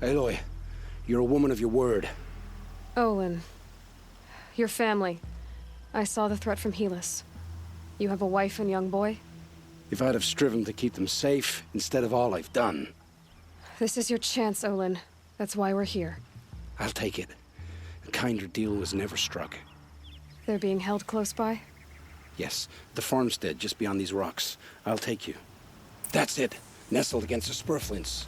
Aloy, you're a woman of your word. Olin. Your family. I saw the threat from Helis. You have a wife and young boy? If I'd have striven to keep them safe, instead of all I've done. This is your chance, Olin. That's why we're here. I'll take it. A kinder deal was never struck. They're being held close by? Yes, the farmstead just beyond these rocks. I'll take you. That's it. Nestled against the spurflints.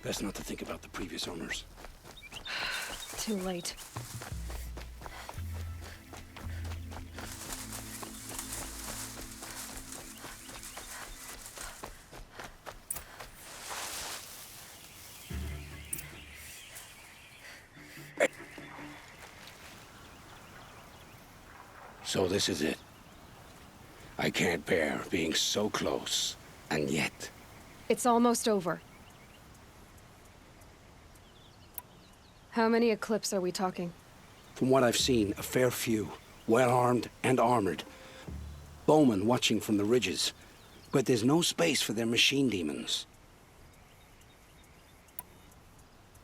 Best not to think about the previous owners. Too late. So this is it. I can't bear being so close, and yet... It's almost over. How many Eclipse are we talking? From what I've seen, a fair few. Well-armed and armored. Bowmen watching from the ridges. But there's no space for their machine demons.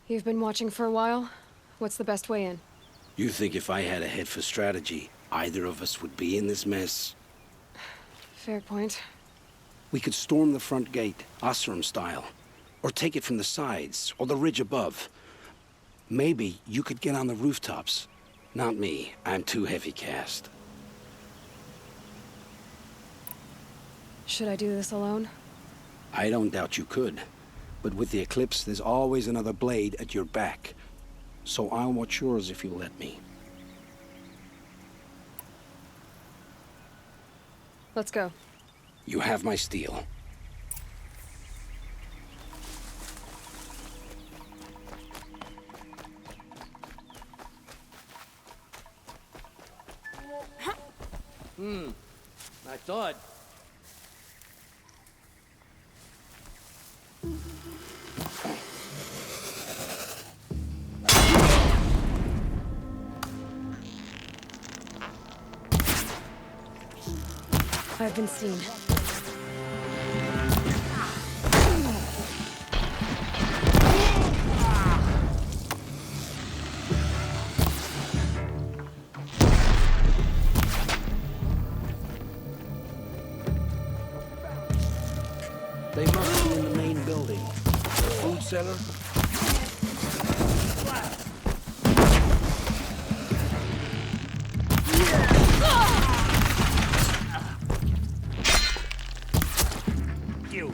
You've been watching for a while? What's the best way in? You think if I had a head for strategy, either of us would be in this mess? Fair point. We could storm the front gate, Osram style. Or take it from the sides, or the ridge above. Maybe you could get on the rooftops. Not me. I'm too heavy cast. Should I do this alone? I don't doubt you could. But with the Eclipse, there's always another blade at your back. So I'll watch yours if you let me. Let's go. You have my steel. I thought. I've been seen. They must be in the main building. The food cellar? You.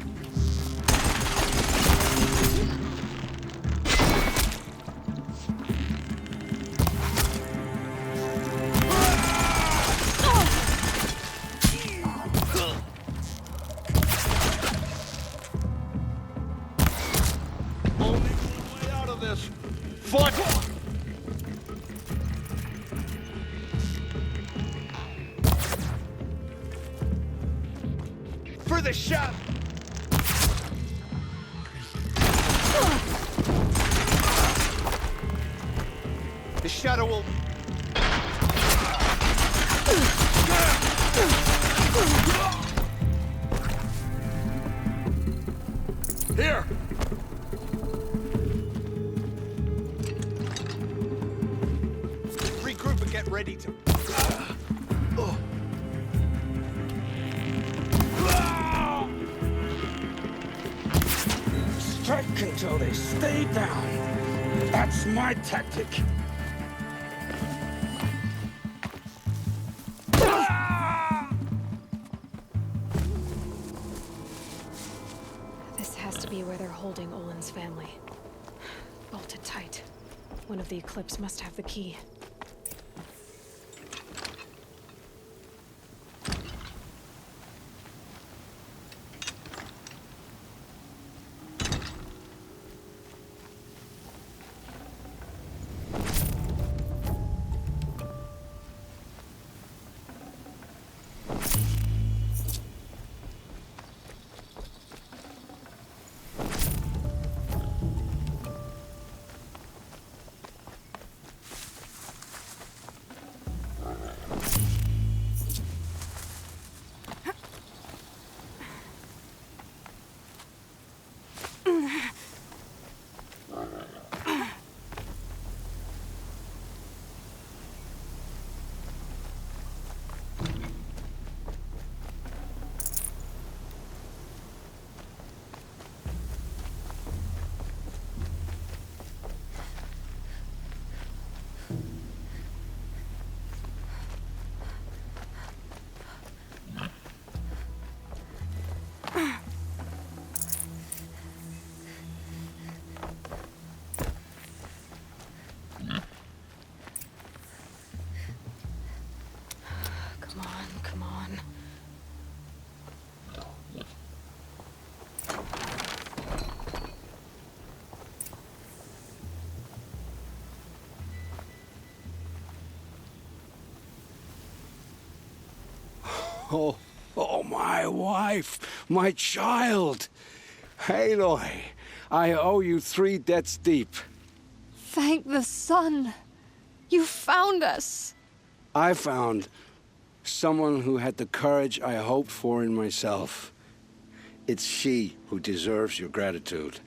For the shot! The shadow will... Here! Regroup and get ready to... Strike until they stay down. That's my tactic. This has to be where they're holding Olin's family. Bolted tight. One of the Eclipse must have the key. Come on. Oh, oh, my wife, my child. Aloy, I owe you 3 debts deep. Thank the sun. You found us. I found someone who had the courage I hoped for in myself. It's she who deserves your gratitude.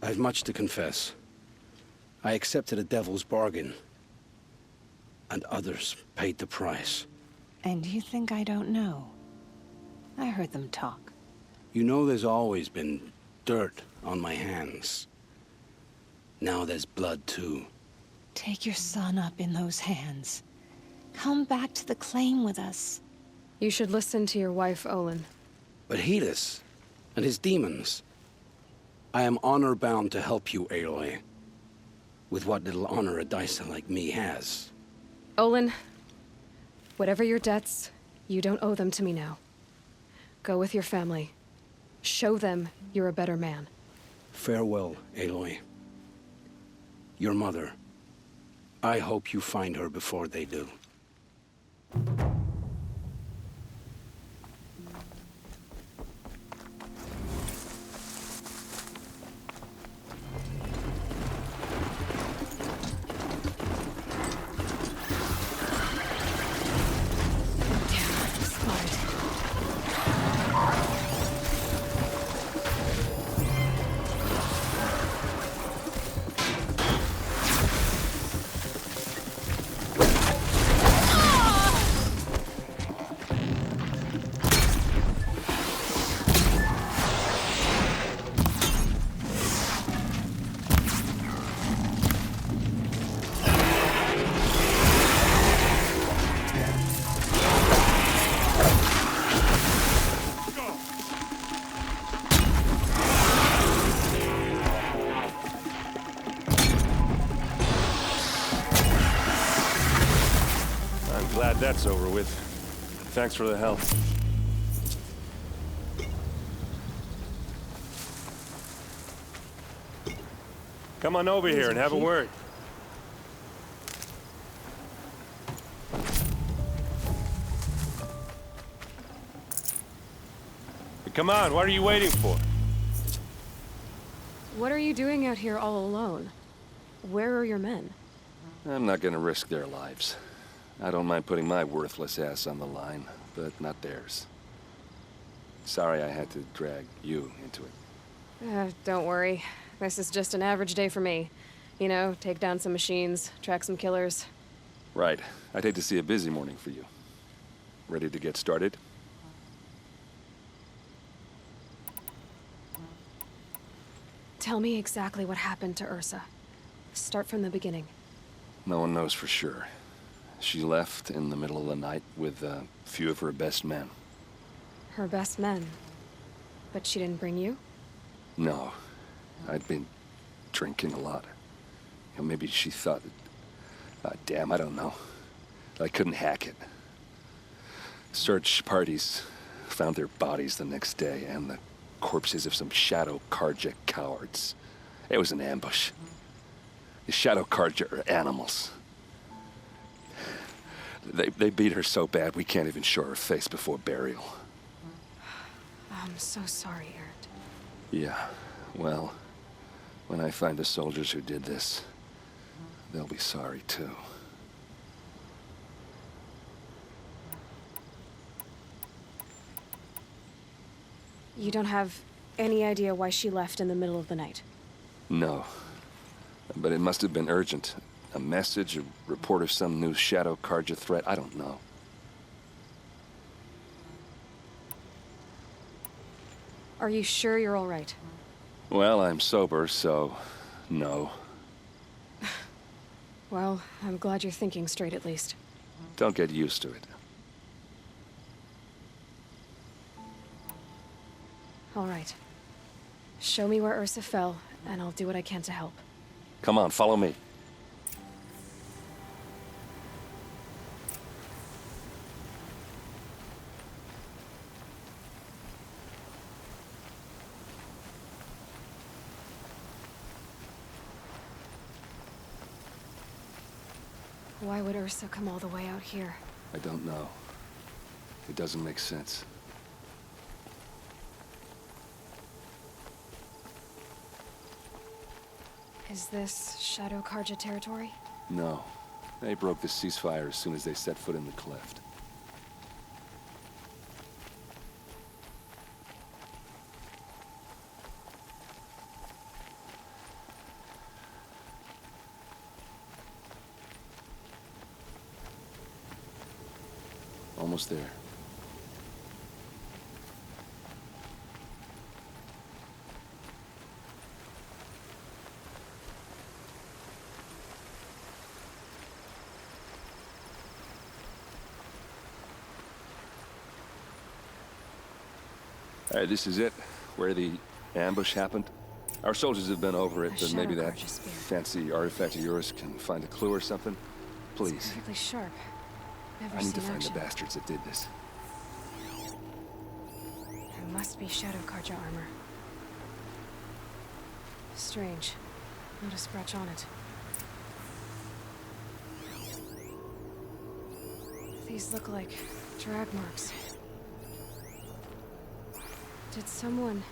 I have much to confess. I accepted a devil's bargain, and others paid the price. And you think I don't know? I heard them talk. You know there's always been dirt on my hands. Now there's blood, too. Take your son up in those hands. Come back to the claim with us. You should listen to your wife, Olin. But Helis and his demons. I am honor-bound to help you, Aloy. With what little honor a dicer like me has. Olin, whatever your debts, you don't owe them to me now. Go with your family. Show them you're a better man. Farewell, Aloy. Your mother. I hope you find her before they do. Glad that's over with. Thanks for the help. Come on over here and have a word. Come on, what are you waiting for? What are you doing out here all alone? Where are your men? I'm not gonna risk their lives. I don't mind putting my worthless ass on the line, but not theirs. Sorry I had to drag you into it. Don't worry. This is just an average day for me. You know, take down some machines, track some killers. Right. I'd hate to see a busy morning for you. Ready to get started? Tell me exactly what happened to Ursa. Start from the beginning. No one knows for sure. She left in the middle of the night with a few of her best men. Her best men? But she didn't bring you? No. I'd been drinking a lot. Maybe she thought... damn, I don't know. I couldn't hack it. Search parties found their bodies the next day, and the corpses of some Shadow Karja cowards. It was an ambush. The Shadow Karja are animals. They beat her so bad we can't even show her face before burial. I'm so sorry, Ert. Yeah, well, when I find the soldiers who did this, they'll be sorry too. You don't have any idea why she left in the middle of the night? No, but it must have been urgent. A message, a report of some new Shadow Karja threat, I don't know. Are you sure you're all right? Well, I'm sober, so no. Well, I'm glad you're thinking straight at least. Don't get used to it. All right. Show me where Ursa fell, and I'll do what I can to help. Come on, follow me. Why would Ursa come all the way out here? I don't know. It doesn't make sense. Is this Shadow Karja territory? No. They broke the ceasefire as soon as they set foot in the cleft. Almost there. All right, this is it, where the ambush happened. Our soldiers have been over it, but maybe that fancy artifact of yours can find a clue or something. Please. It's perfectly sharp. Never I need to seen find action. the bastards that did this. It must be Shadow Karja armor. Strange. Not a scratch on it. These look like drag marks. Did someone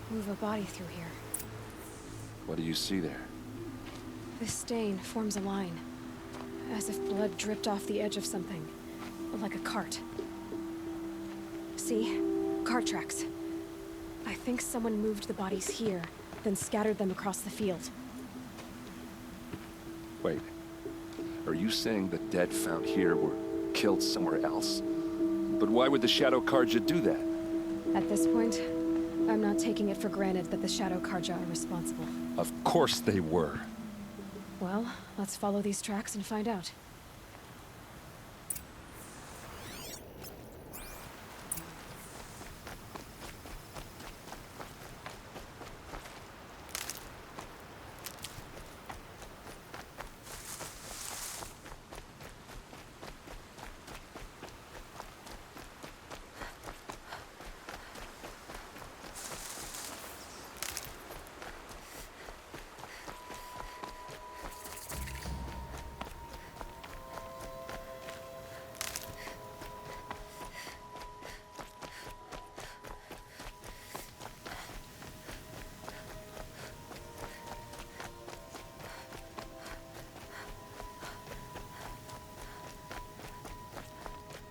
move a body through here? What do you see there? This stain forms a line, as if blood dripped off the edge of something, like a cart. See? Cart tracks. I think someone moved the bodies here, then scattered them across the field. Wait. Are you saying the dead found here were killed somewhere else? But why would the Shadow Karja do that? At this point, I'm not taking it for granted that the Shadow Karja are responsible. Of course they were. Well, let's follow these tracks and find out.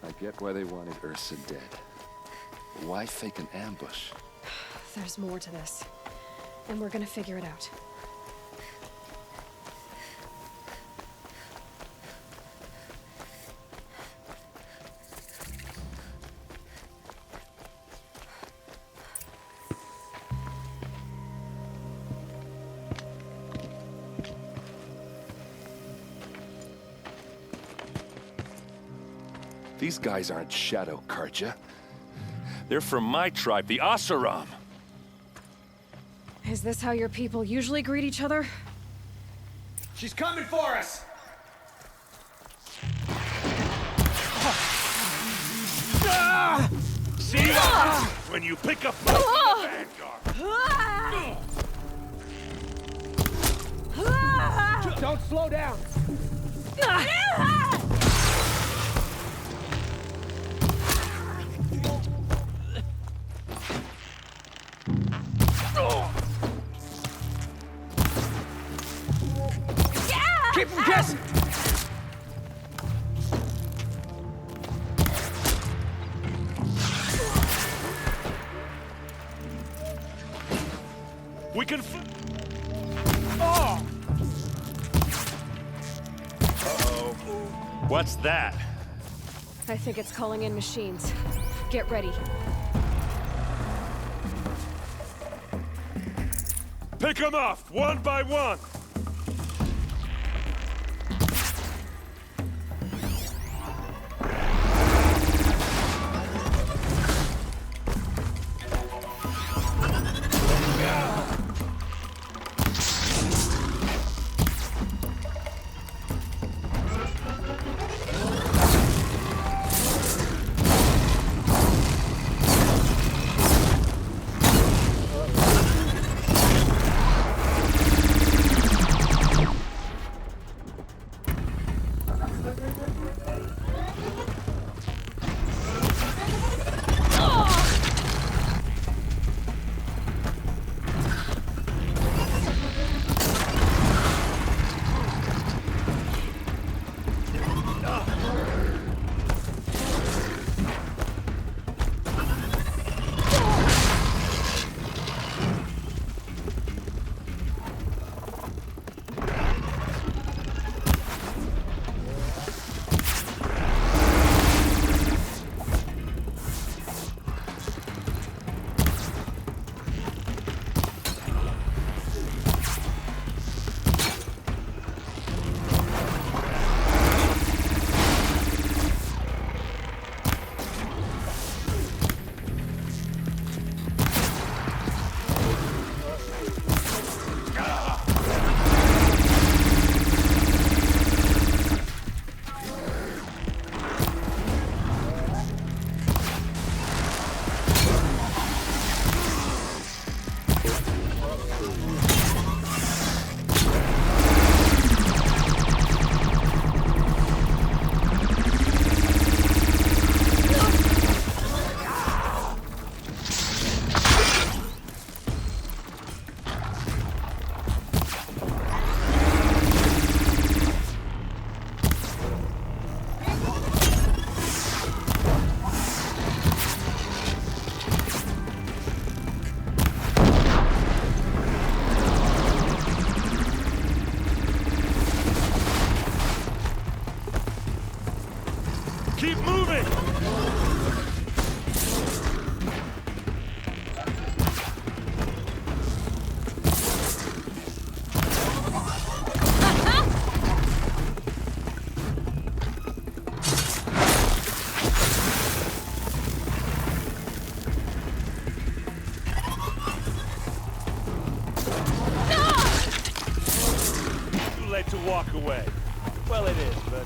I get why they wanted Ursa dead. But why fake an ambush? There's more to this, and we're gonna figure it out. These guys aren't Shadow Karja. They're from my tribe, the Asuram. Is this how your people usually greet each other? She's coming for us! See what happens when you pick up the vanguard. Don't slow down! Keep them guessing! We can Oh! Uh-oh. What's that? I think it's calling in machines. Get ready. Pick them off, one by one! walk away. Well, it is, but...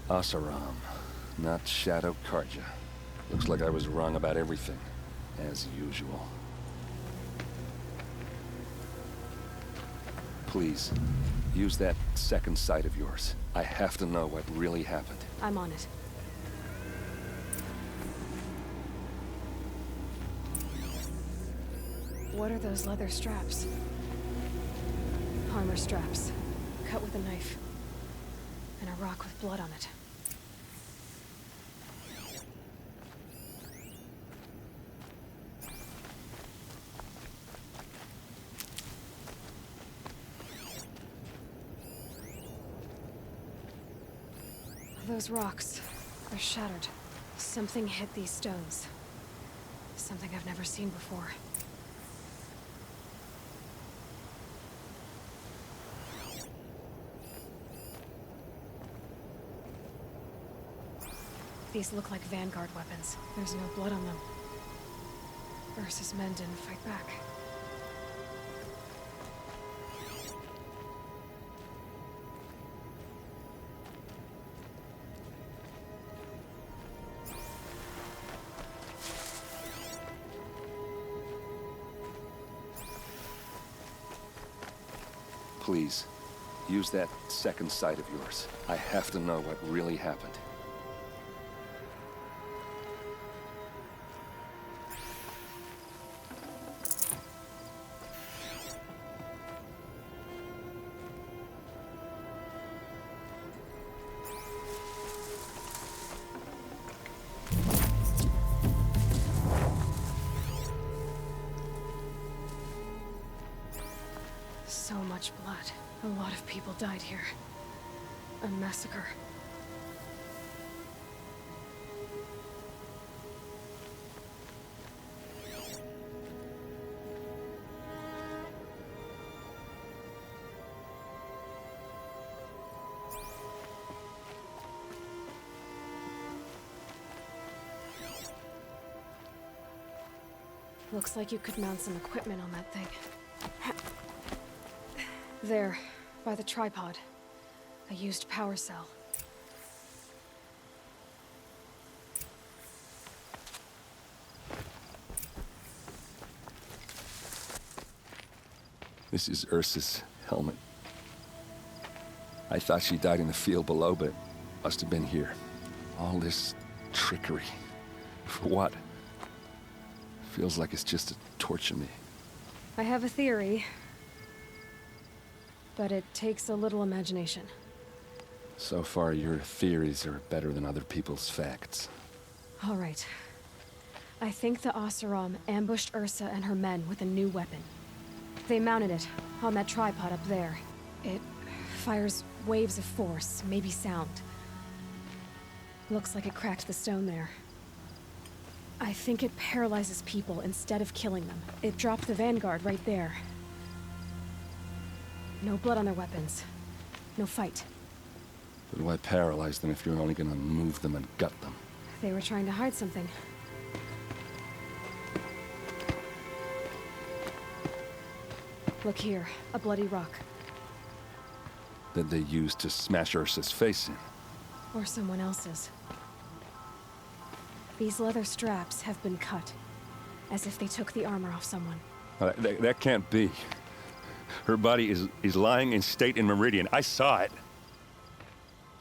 Asaram, not Shadow Karja. Looks like I was wrong about everything, as usual. Please, use that second sight of yours. I have to know what really happened. I'm on it. What are those leather straps? Armor straps, cut with a knife. And a rock with blood on it. Those rocks, they're shattered. Something hit these stones. Something I've never seen before. These look like Vanguard weapons. There's no blood on them. Ursa's men didn't fight back. Please, use that second sight of yours. I have to know what really happened. So much blood. A lot of people died here. A massacre. Looks like you could mount some equipment on that thing. There, by the tripod. A used power cell. This is Ursa's helmet. I thought she died in the field below, but must have been here. All this trickery. For what? Feels like it's just to torture me. I have a theory. But it takes a little imagination. So far, your theories are better than other people's facts. All right. I think the Oseram ambushed Ursa and her men with a new weapon. They mounted it on that tripod up there. It fires waves of force, maybe sound. Looks like it cracked the stone there. I think it paralyzes people instead of killing them. It dropped the Vanguard right there. No blood on their weapons. No fight. But why paralyze them if you're only gonna move them and gut them? They were trying to hide something. Look here, a bloody rock. That they used to smash Ursa's face in. Or someone else's. These leather straps have been cut, as if they took the armor off someone. That can't be. Her body is lying in state in Meridian. I saw it.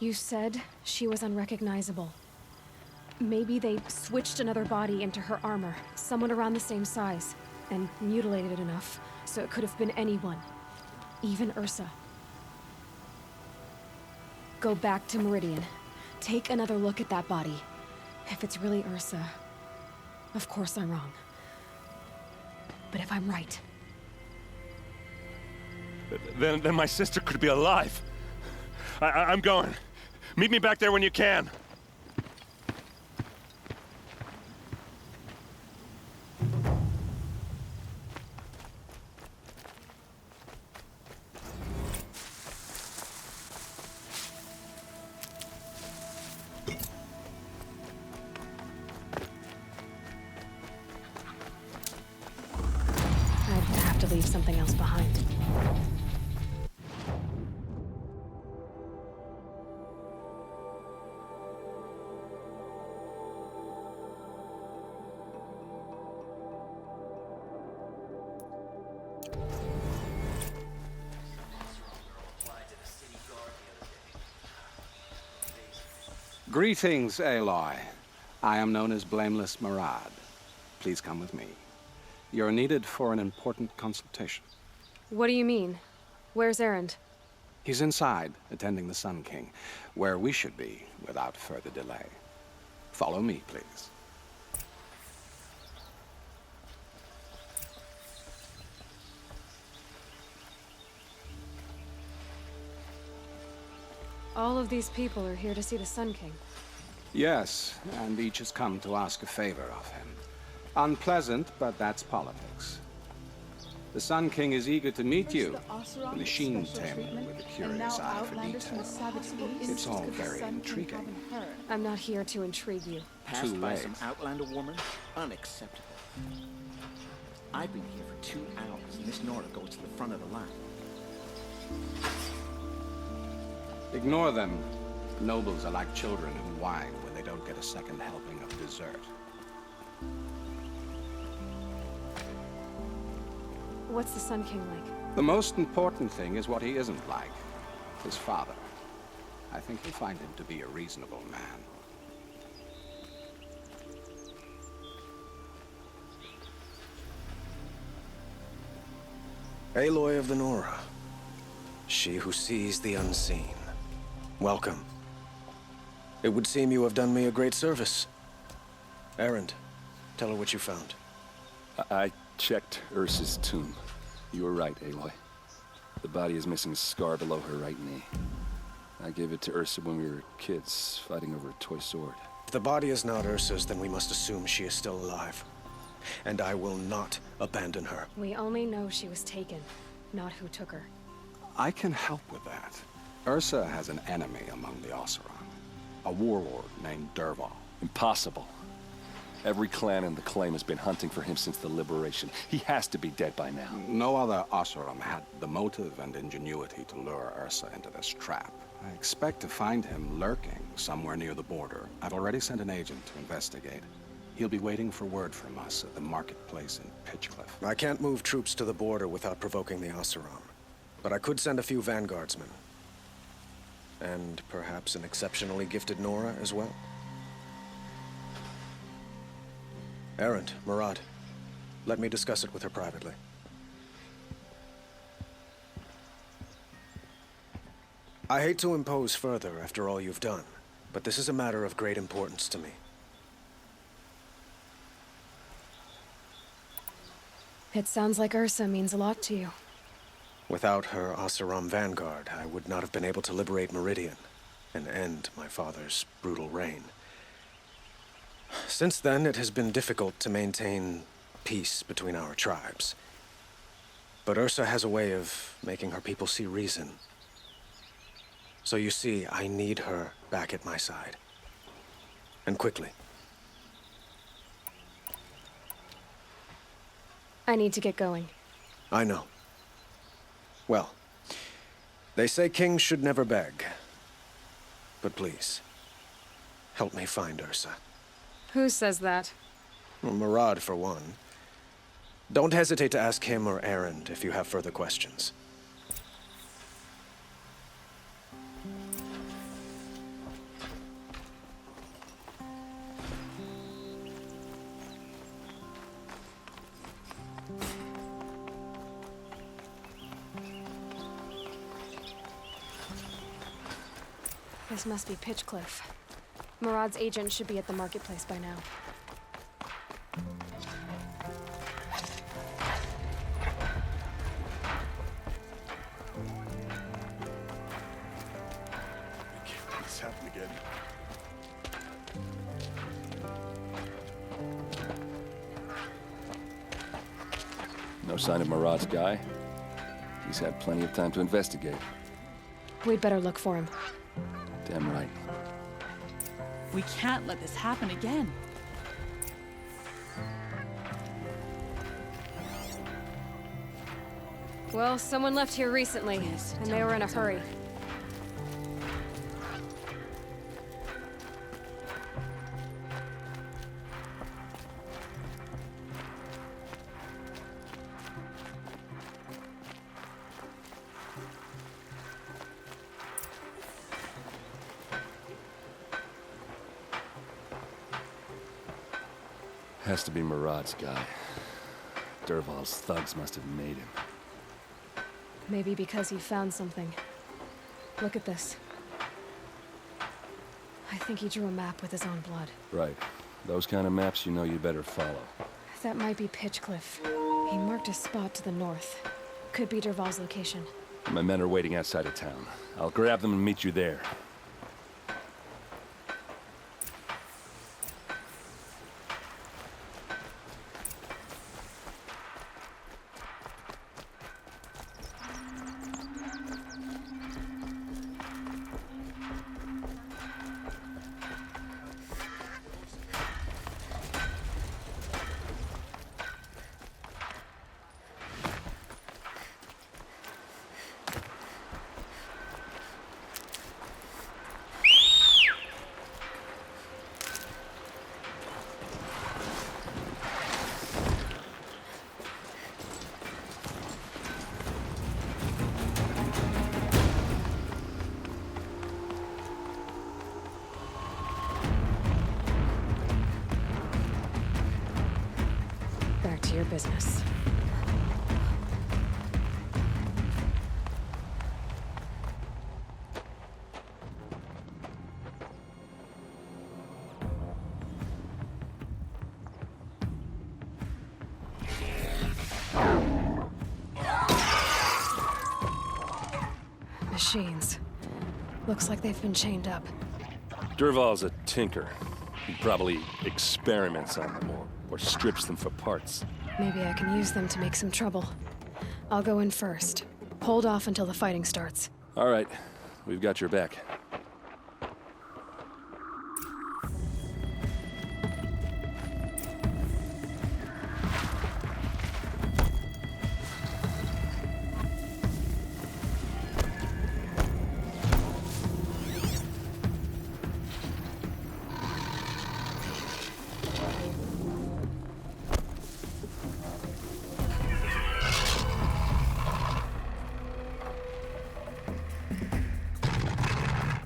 You said she was unrecognizable. Maybe they switched another body into her armor, someone around the same size, and mutilated it enough, so it could have been anyone. Even Ursa. Go back to Meridian. Take another look at that body. If it's really Ursa, of course I'm wrong. But if I'm right... Then my sister could be alive. I'm going. Meet me back there when you can. leave something else behind. Greetings, Aloy. I am known as Blameless Murad. Please come with me. You're needed for an important consultation. What do you mean? Where's Erend? He's inside, attending the Sun King, where we should be without further delay. Follow me, please. All of these people are here to see the Sun King. Yes, and each has come to ask a favor of him. Unpleasant, but that's politics. The Sun King is eager to meet you, the machine tamer with a curious eye for detail. It's all very intriguing. I'm not here to intrigue you. Passed by late. some Outlander woman? Unacceptable. I've been here for 2 hours, and Miss Nora goes to the front of the line. Ignore them. Nobles are like children who whine when they don't get a second helping of dessert. What's the Sun King like? The most important thing is what he isn't like. His father. I think you'll find him to be a reasonable man. Aloy of the Nora. She who sees the unseen. Welcome. It would seem you have done me a great service. Erend, tell her what you found. I checked Ursa's tomb. You were right, Aloy. The body is missing a scar below her right knee. I gave it to Ursa when we were kids, fighting over a toy sword. If the body is not Ursa's, then we must assume she is still alive. And I will not abandon her. We only know she was taken, not who took her. I can help with that. Ursa has an enemy among the Oseram. A warlord named Dervahl. Impossible. Every clan in the Claim has been hunting for him since the liberation. He has to be dead by now. No other Oseram had the motive and ingenuity to lure Ursa into this trap. I expect to find him lurking somewhere near the border. I've already sent an agent to investigate. He'll be waiting for word from us at the marketplace in Pitchcliff. I can't move troops to the border without provoking the Oseram. But I could send a few vanguardsmen. And perhaps an exceptionally gifted Nora as well. Erend, Murad, let me discuss it with her privately. I hate to impose further after all you've done, but this is a matter of great importance to me. It sounds like Ursa means a lot to you. Without her Oseram vanguard, I would not have been able to liberate Meridian and end my father's brutal reign. Since then, it has been difficult to maintain peace between our tribes. But Ursa has a way of making her people see reason. So you see, I need her back at my side. And quickly. I need to get going. I know. Well, they say kings should never beg. But please, help me find Ursa. Who says that? Well, Murad, for one. Don't hesitate to ask him or Erend if you have further questions. This must be Pitchcliff. Murad's agent should be at the marketplace by now. Can't let this happen again. No sign of Murad's guy. He's had plenty of time to investigate. We'd better look for him. Damn right. We can't let this happen again. Well, someone left here recently, and they were in a hurry. Has to be Murad's guy. Dervahl's thugs must have made him. Maybe because he found something. Look at this. I think he drew a map with his own blood. Right. Those kind of maps you know you better follow. That might be Pitchcliff. He marked a spot to the north. Could be Dervahl's location. My men are waiting outside of town. I'll grab them and meet you there. Back to your business. Machines. Looks like they've been chained up. Dervahl's a tinker. He probably experiments on them or strips them for parts. Maybe I can use them to make some trouble. I'll go in first. Hold off until the fighting starts. All right. We've got your back.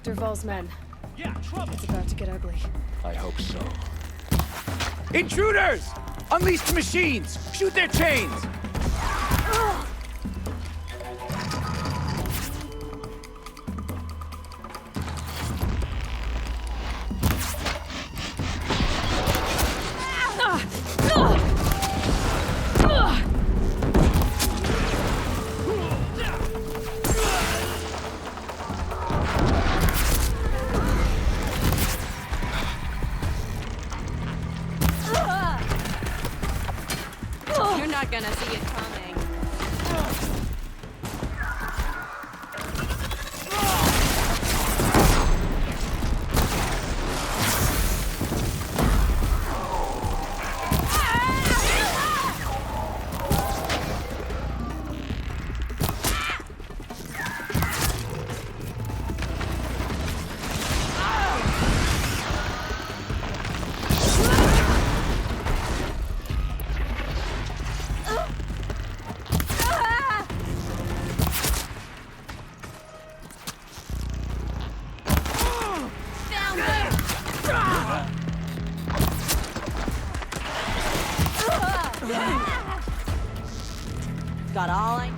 Dervahl's men. It's about to get ugly. I hope so. Intruders! Unleash the machines! Shoot their chains! You're not gonna see it coming. Got all I...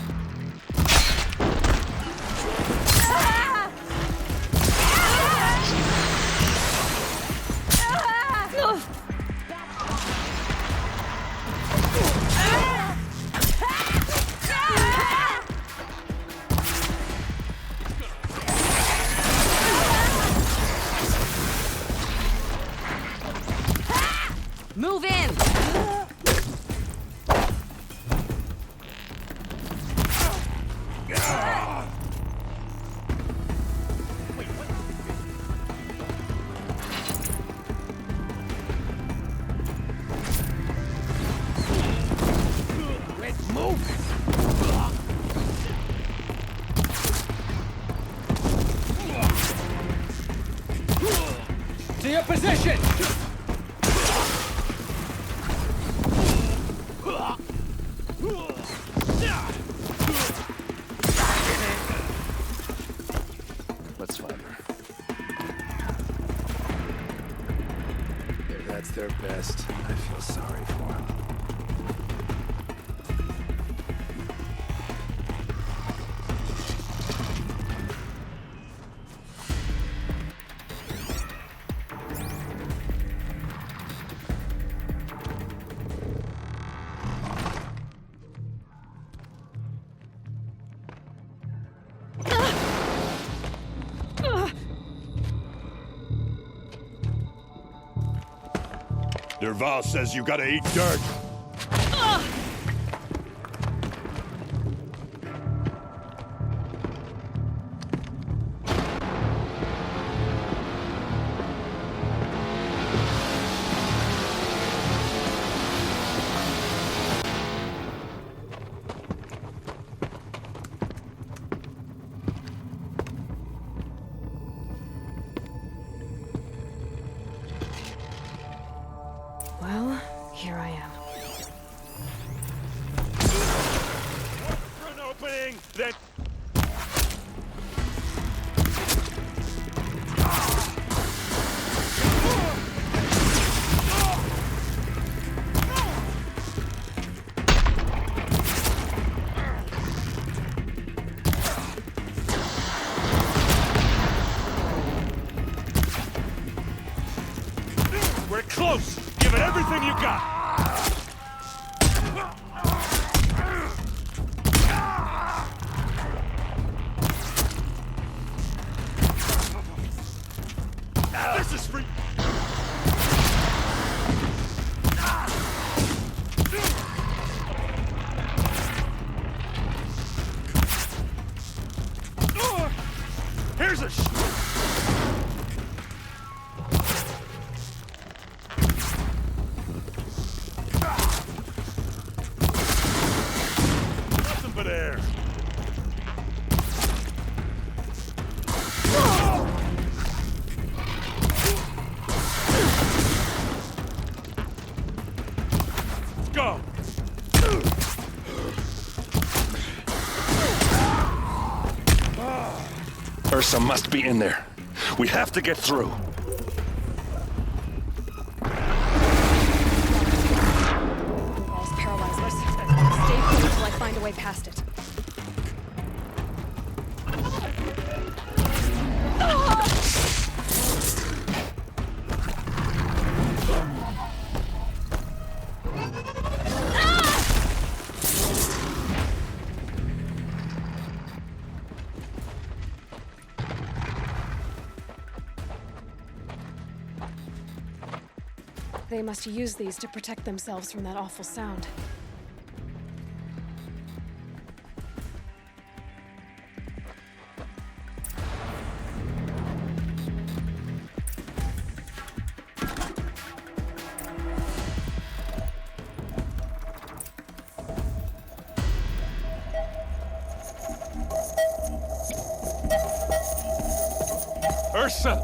Move in! Let's move! Position! Let's find her. If that's their best, I feel sorry for them. Derval says you gotta eat dirt. Well, here I am. For an opening, then... We're close! Give it everything you got! This is free! Here's a nothing but air. Let's go. Ursa must be in there. We have to get through. Wall's paralyzed us. Stay put until I find a way past it. They must use these to protect themselves from that awful sound. Ursa!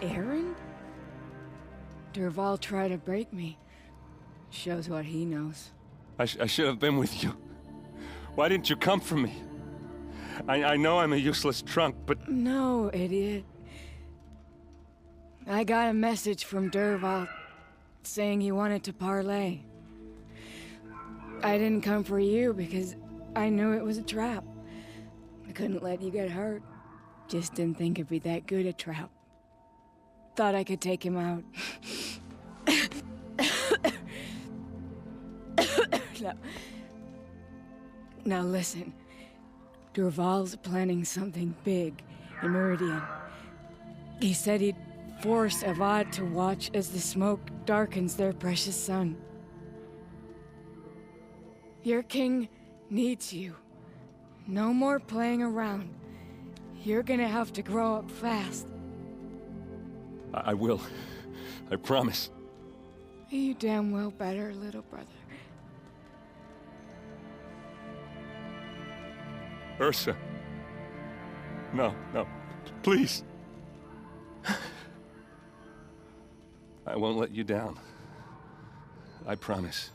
Aaron? Derval tried to break me. Shows what he knows. I should have been with you. Why didn't you come for me? I know I'm a useless trunk, but... No, idiot. I got a message from Derval saying he wanted to parlay. I didn't come for you because I knew it was a trap. I couldn't let you get hurt. Just didn't think it'd be that good a trap. Thought I could take him out. Now listen. Derval's planning something big in Meridian. He said he'd force Avad to watch as the smoke darkens their precious sun. Your king needs you. No more playing around. You're gonna have to grow up fast. I will. I promise. You damn well better, little brother. Ursa. No, no. Please. I won't let you down. I promise.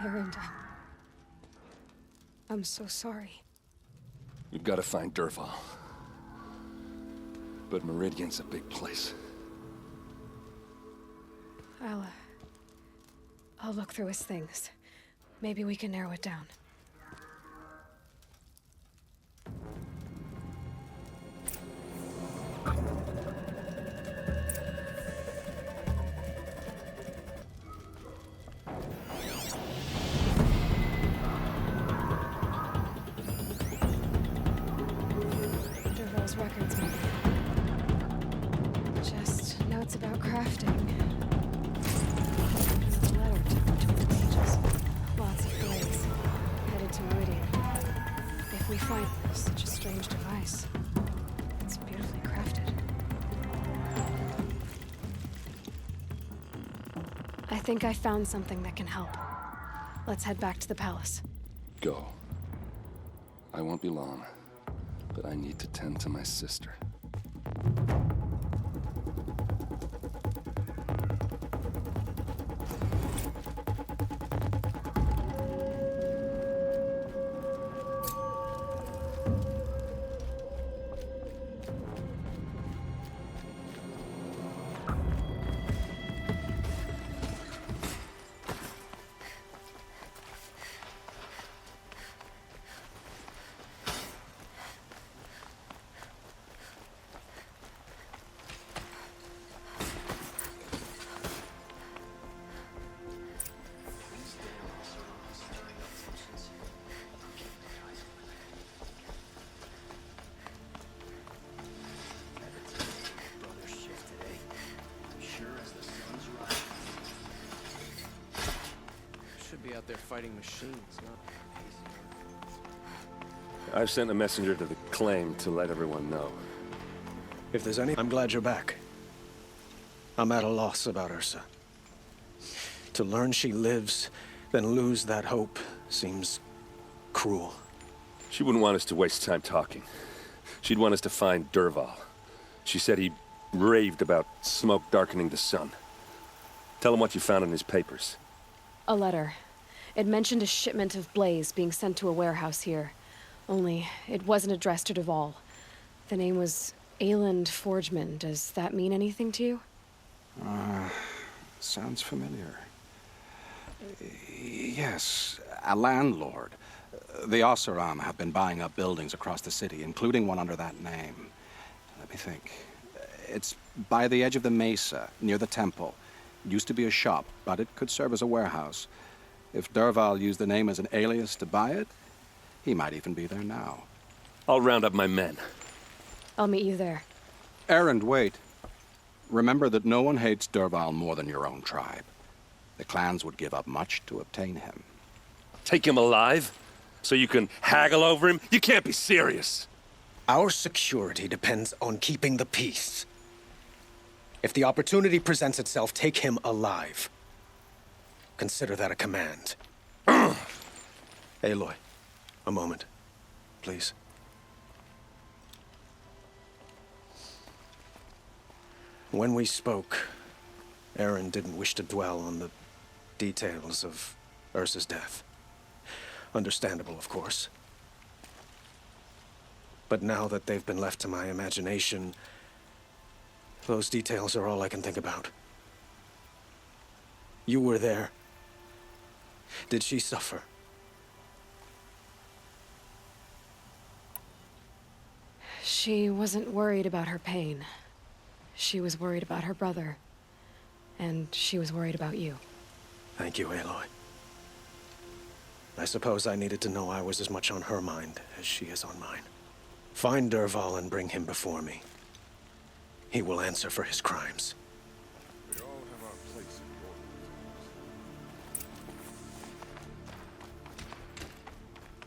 Erend, I'm so sorry. We've got to find Dervahl. But Meridian's a big place. I'll look through his things. Maybe we can narrow it down. Dervahl's records, maybe. Just notes about crafting. A letter tucked between the pages. Lots of blaze. Headed to Meridian. If we find such a strange device, it's beautifully crafted. I think I found something that can help. Let's head back to the palace. Go. I won't be long, but I need to tend to my sister. Out there fighting machines, not I've sent a messenger to the acclaimed to let everyone know. If there's any, I'm glad you're back. I'm at a loss about Ursa. To learn she lives, then lose that hope seems cruel. She wouldn't want us to waste time talking. She'd want us to find Dervahl. She said he raved about smoke darkening the sun. Tell him what you found in his papers. A letter. It mentioned a shipment of blaze being sent to a warehouse here. Only, it wasn't addressed to Dervahl. The name was Ayland Forgeman. Does that mean anything to you? Sounds familiar. Yes, a landlord. The Oseram have been buying up buildings across the city, including one under that name. Let me think. It's by the edge of the mesa, near the temple. It used to be a shop, but it could serve as a warehouse. If Dervahl used the name as an alias to buy it, he might even be there now. I'll round up my men. I'll meet you there. Erend, wait. Remember that no one hates Dervahl more than your own tribe. The clans would give up much to obtain him. Take him alive? So you can haggle over him? You can't be serious! Our security depends on keeping the peace. If the opportunity presents itself, take him alive. Consider that a command. Aloy, a moment, please. When we spoke, Erend didn't wish to dwell on the details of Ursa's death. Understandable, of course. But now that they've been left to my imagination, those details are all I can think about. You were there. Did she suffer? She wasn't worried about her pain. She was worried about her brother. And she was worried about you. Thank you, Aloy. I suppose I needed to know I was as much on her mind as she is on mine. Find Dervahl and bring him before me. He will answer for his crimes. We all have our place in the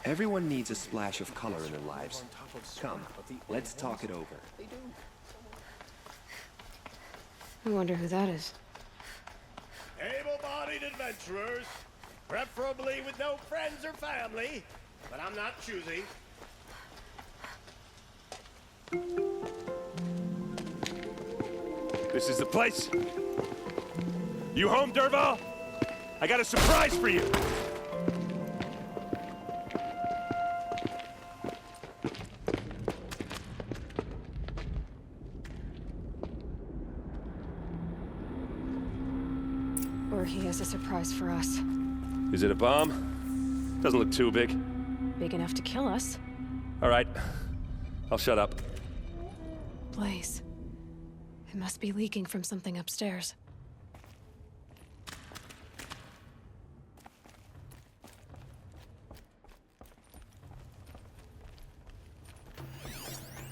Everyone needs a splash of color in their lives. Come, let's talk it over. I wonder who that is. Able-bodied adventurers, preferably with no friends or family, but I'm not choosy. This is the place. You home, Dervahl? I got a surprise for you. Or he has a surprise for us. Is it a bomb? Doesn't look too big. Big enough to kill us. All right. I'll shut up. Blaze. It must be leaking from something upstairs.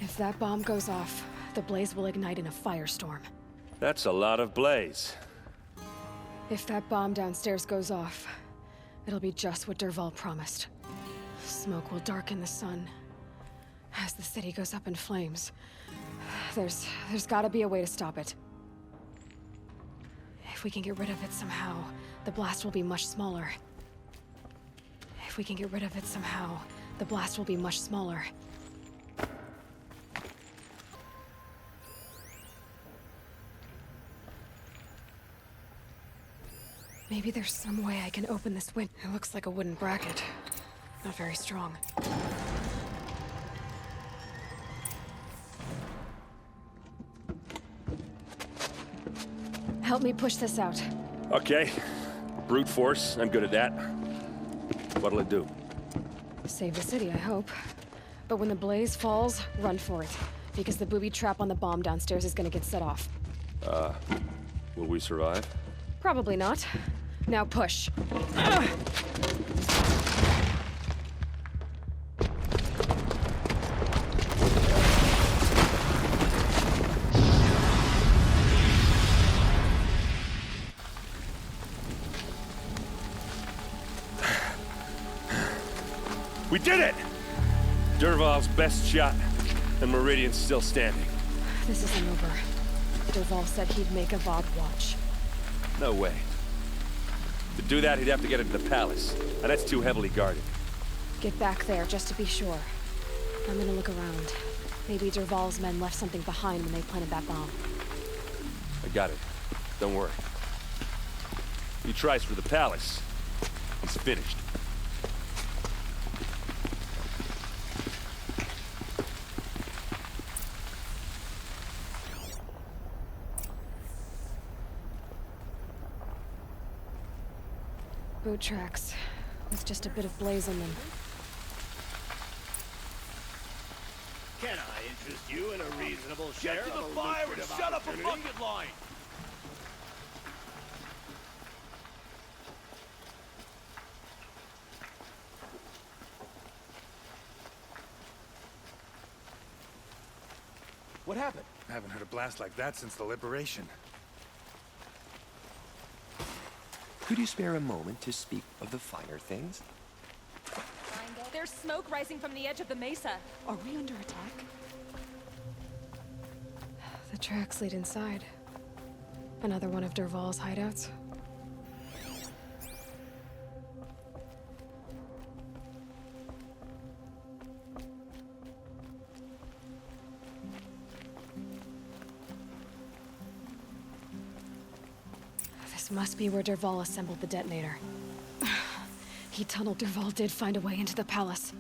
If that bomb goes off, the blaze will ignite in a firestorm. That's a lot of blaze. If that bomb downstairs goes off, it'll be just what Dervahl promised. Smoke will darken the sun. As the city goes up in flames, there's gotta be a way to stop it. If we can get rid of it somehow, the blast will be much smaller. If we can get rid of it somehow, the blast will be much smaller. Maybe there's some way I can open this window. It looks like a wooden bracket. Not very strong. Help me push this out. Okay. Brute force. I'm good at that. What'll it do? Save the city, I hope. But when the blaze falls, run for it. Because the booby trap on the bomb downstairs is gonna get set off. Will we survive? Probably not. Now push. We did it! Dervahl's best shot, and Meridian's still standing. This isn't over. Dervahl said he'd make a Vogue watch. No way. To do that, he'd have to get into the palace, and that's too heavily guarded. Get back there, just to be sure. I'm gonna look around. Maybe Dervahl's men left something behind when they planted that bomb. I got it. Don't worry. He tries for the palace. He's finished. Boot tracks, with just a bit of blaze on them. Can I interest you in a reasonable share Get to the of a fire and lucrative shut up a opportunity? bucket line! What happened? I haven't heard a blast like that since the liberation. Could you spare a moment to speak of the finer things? There's smoke rising from the edge of the mesa. Are we under attack? The tracks lead inside. Another one of Dervahl's hideouts. This must be where Dervahl assembled the detonator. He tunneled. Dervahl did find a way into the palace.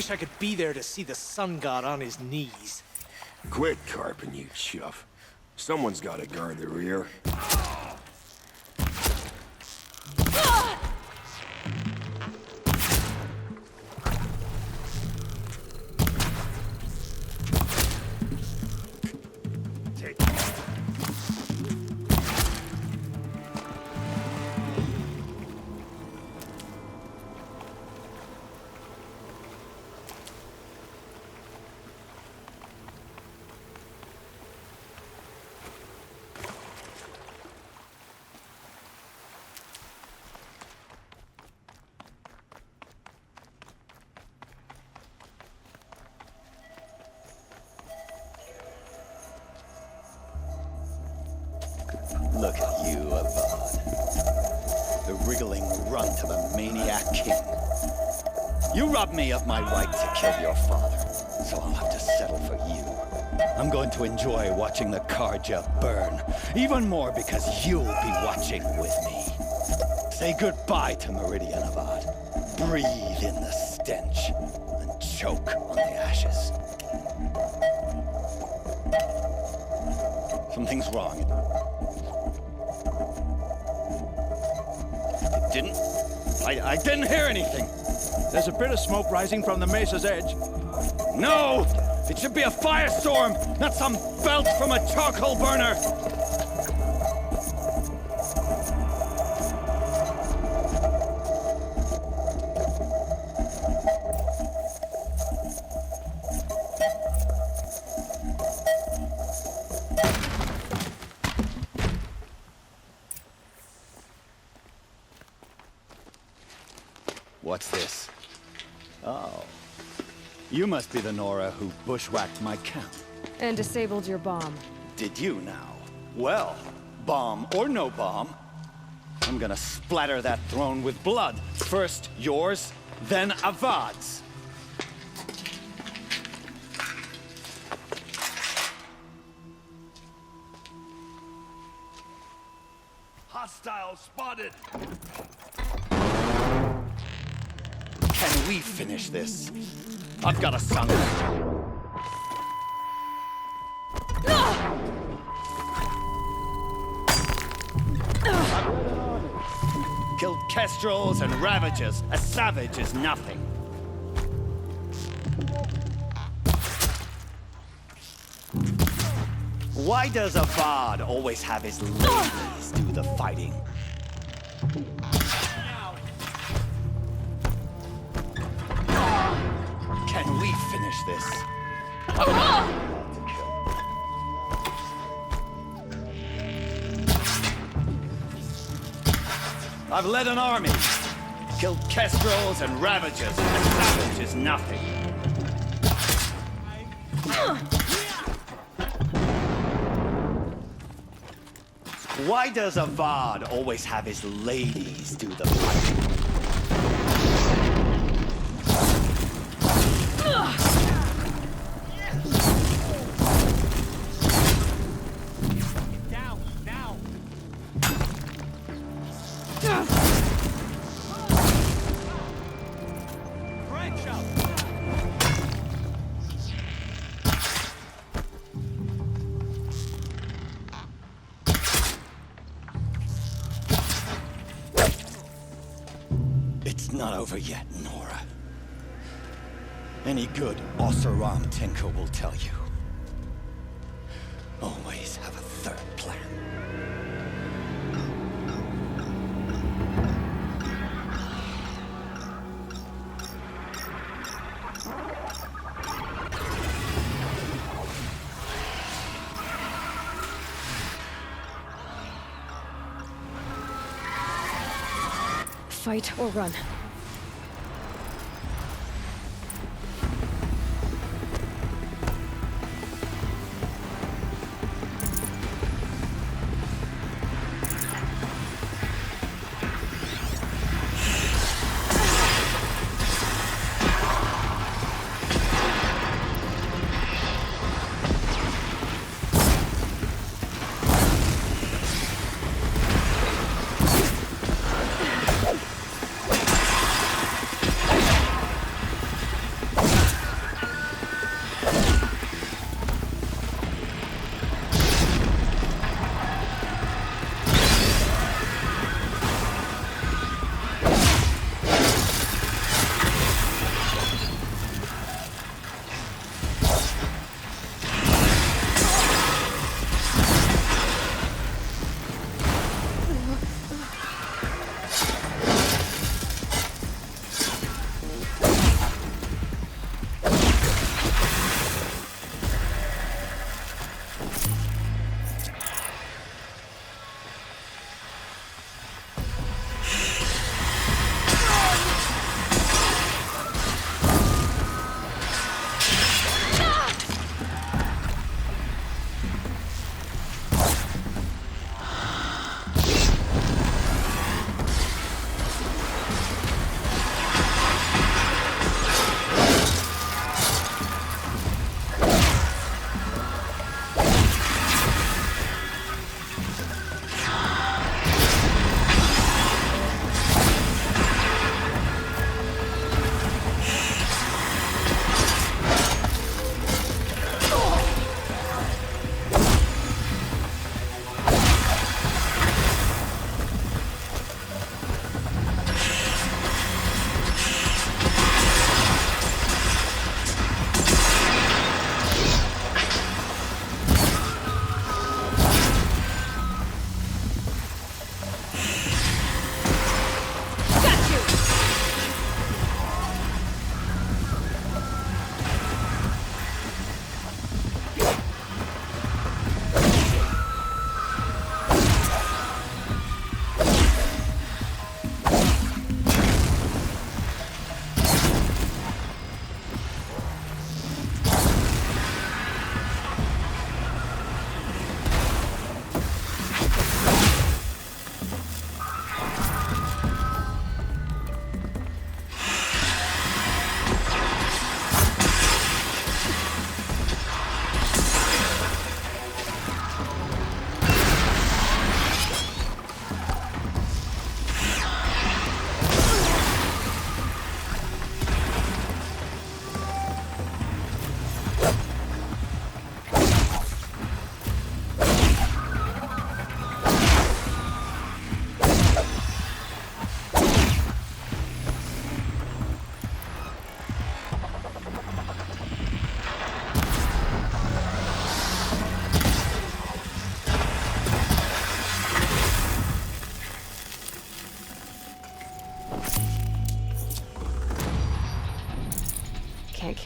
wish I could be there to see the sun god on his knees. Quit carping, you chuff. Someone's gotta guard the rear. Look at you, Avad. The wriggling runt of a maniac king. You robbed me of my right to kill your father, so I'll have to settle for you. I'm going to enjoy watching the Karja burn, even more because you'll be watching with me. Say goodbye to Meridian, Avad. Breathe in the stench, and choke on the ashes. Something's wrong. I didn't hear anything. There's a bit of smoke rising from the mesa's edge. No! It should be a firestorm, not some belt from a charcoal burner! What's this? Oh. You must be the Nora who bushwhacked my camp. And disabled your bomb. Did you now? Well, bomb or no bomb, I'm gonna splatter that throne with blood. First yours, then Avad's. Hostile spotted! Can we finish this? I've got a son. Killed kestrels and ravages. A savage is nothing. Why does Avad always have his ladies do the fighting? Can we finish this? I've led an army, killed kestrels and ravagers. A savage is nothing. Why does Avad always have his ladies do the fighting? It's not over yet, Nora. Any good Oseram tinker will tell you. Always have a third plan. Fight or run.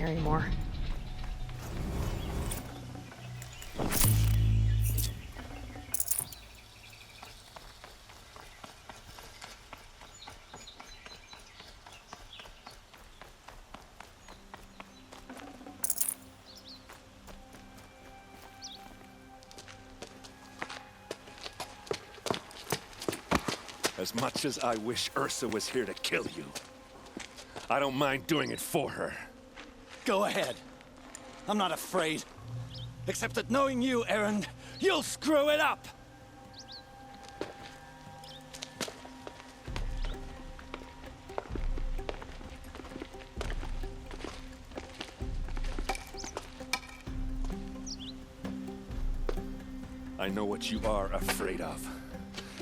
care anymore. As much as I wish Ursa was here to kill you, I don't mind doing it for her. Go ahead. I'm not afraid. Except that knowing you, Erend, you'll screw it up! I know what you are afraid of.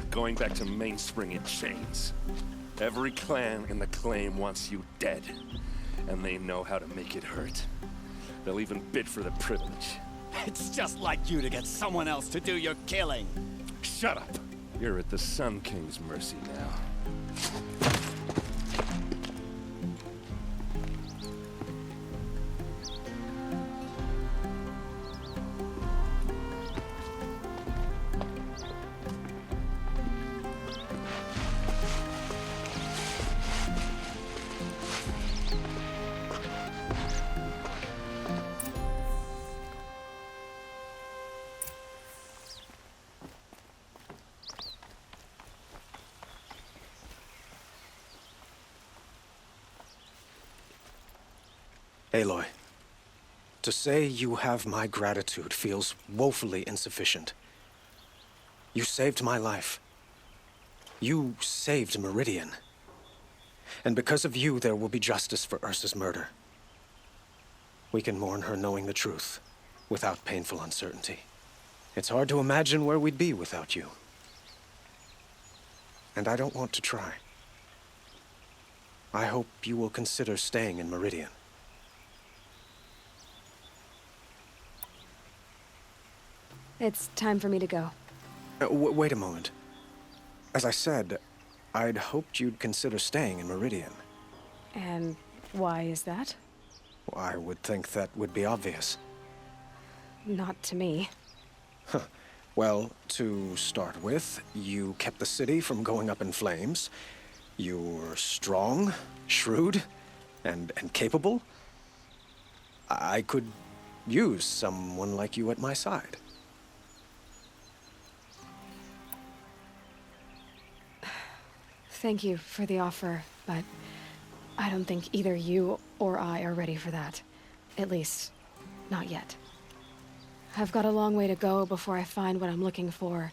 Going back to Mainspring in chains. Every clan in the Claim wants you dead, and they know how to make it hurt. They'll even bid for the privilege. It's just like you to get someone else to do your killing. Shut up! You're at the Sun King's mercy now. Aloy, to say you have my gratitude feels woefully insufficient. You saved my life. You saved Meridian. And because of you, there will be justice for Ursa's murder. We can mourn her knowing the truth, without painful uncertainty. It's hard to imagine where we'd be without you. And I don't want to try. I hope you will consider staying in Meridian. It's time for me to go. Wait a moment. As I said, I'd hoped you'd consider staying in Meridian. And why is that? I would think that would be obvious. Not to me. Huh. Well, to start with, you kept the city from going up in flames. You were strong, shrewd, and capable. I could use someone like you at my side. Thank you for the offer, but I don't think either you or I are ready for that. At least, not yet. I've got a long way to go before I find what I'm looking for,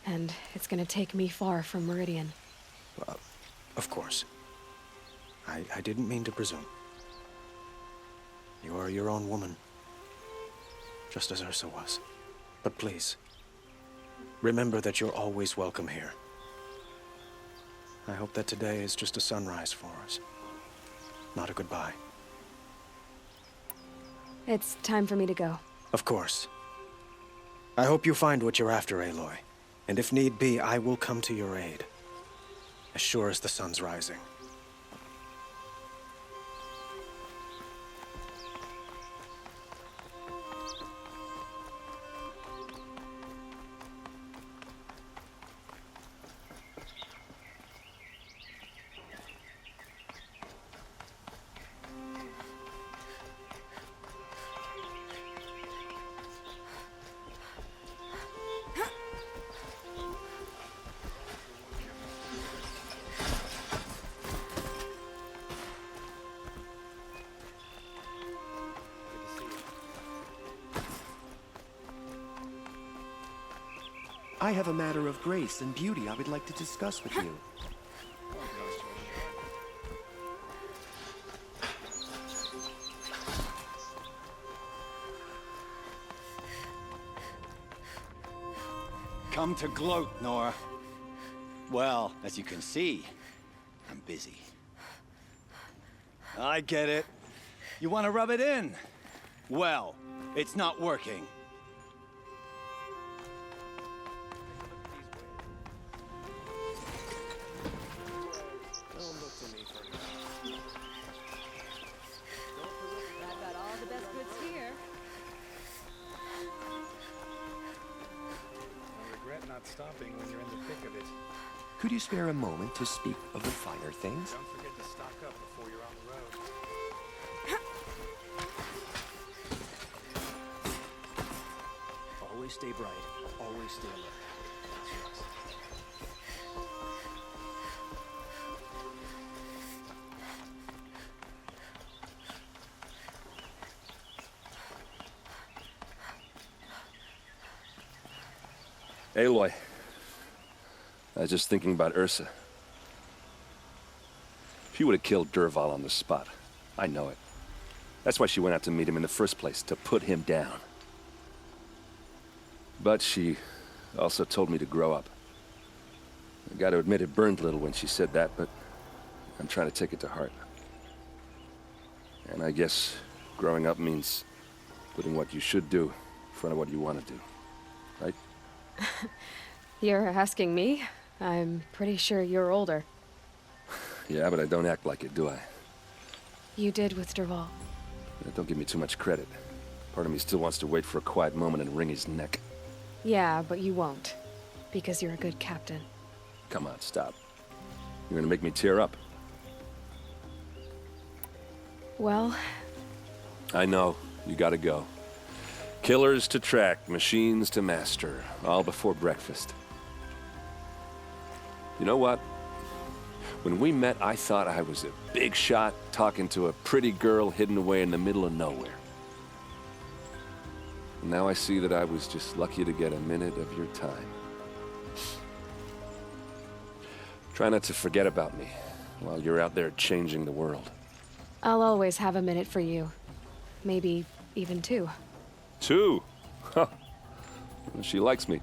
and it's gonna take me far from Meridian. Of course. I didn't mean to presume. You are your own woman, just as Ursa was. But please, remember that you're always welcome here. I hope that today is just a sunrise for us, not a goodbye. It's time for me to go. Of course. I hope you find what you're after, Aloy. And if need be, I will come to your aid. As sure as the sun's rising. I have a matter of grace and beauty I would like to discuss with you. Come to gloat, Nora. Well, as you can see, I'm busy. I get it. You want to rub it in? Well, it's not working. stopping when you're in the thick of it. Could you spare a moment to speak of the finer things? Don't forget to stock up before you're on the road. Always stay bright. Always stay alert. Aloy. I was just thinking about Ursa. She would have killed Dervahl on the spot. I know it. That's why she went out to meet him in the first place, to put him down. But she also told me to grow up. I gotta admit it burned a little when she said that, but I'm trying to take it to heart. And I guess growing up means putting what you should do in front of what you want to do. Right? You're asking me? I'm pretty sure you're older. Yeah, but I don't act like it, do I? You did with Dervahl. Don't give me too much credit. Part of me still wants to wait for a quiet moment and wring his neck. Yeah, but you won't. Because you're a good captain. Come on, stop. You're gonna make me tear up. Well... I know. You gotta go. Killers to track, machines to master. All before breakfast. You know what? When we met, I thought I was a big shot talking to a pretty girl hidden away in the middle of nowhere. And now I see that I was just lucky to get a minute of your time. Try not to forget about me while you're out there changing the world. I'll always have a minute for you. Maybe even 2. 2? Huh. She likes me.